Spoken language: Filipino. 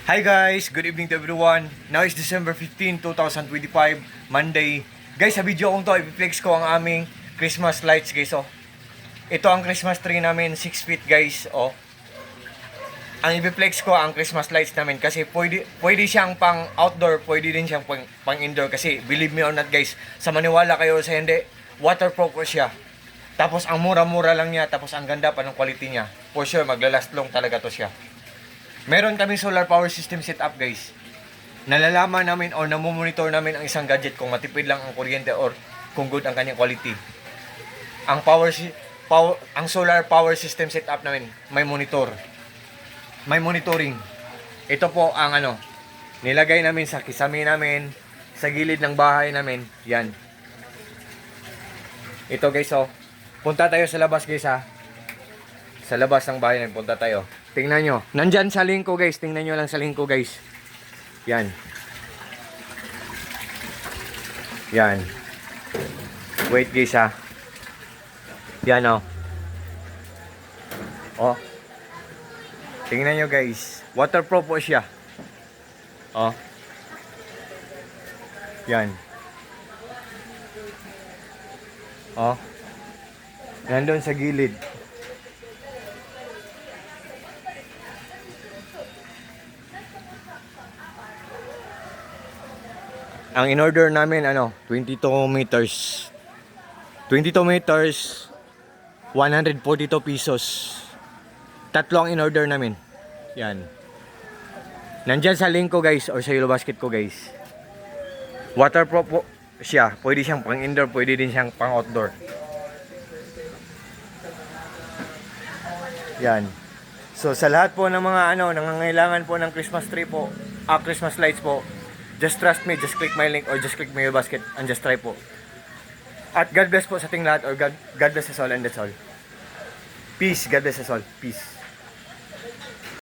Hi guys, good evening to everyone. Now is December 15, 2025, Monday. Guys, sa video kong to, i-flex ko ang aming Christmas lights guys. Oh. Ito ang Christmas tree namin, 6 feet guys. Oh. Ang i-flex ko ang Christmas lights namin kasi pwede siyang pang outdoor, pwede din siyang pang indoor kasi believe me or not guys, sa maniwala kayo sa hindi, waterproof po siya. Tapos ang mura-mura lang niya, tapos ang ganda pa ng quality niya. For sure, maglalast long talaga to siya. Meron kaming solar power system setup guys. Nalalaman namin o namomonitor namin ang isang gadget kung matipid lang ang kuryente or kung good ang kanyang quality. Ang ang solar power system setup namin may monitor. May monitoring. Ito po ang nilagay namin sa kisame namin, sa gilid ng bahay namin. Yan. Ito guys Punta tayo sa labas guys ha. Sa labas ng bahay namin punta tayo. Tingnan nyo. Nandyan sa link ko guys. Tingnan nyo lang sa link ko guys. Yan. Yan. Wait guys ha. Yan Oh. Tingnan nyo guys. Waterproof po siya. Oh. Yan. Oh. Nandun sa gilid. Ang in-order namin 22 meters. 22 meters 142 pesos. Tatlo ang in-order namin. Yan. Nandyan sa link ko guys or sa yellow basket ko guys. Waterproof po siya. Pwede siyang pang indoor, pwede din siyang pang outdoor. Yan. So sa lahat po ng mga nangangailangan po ng Christmas tree po, Christmas lights po, just trust me, just click my link or just click my basket and just try po. At God bless po sa ating lahat or God bless us all and that's all. Peace, God bless us all. Peace.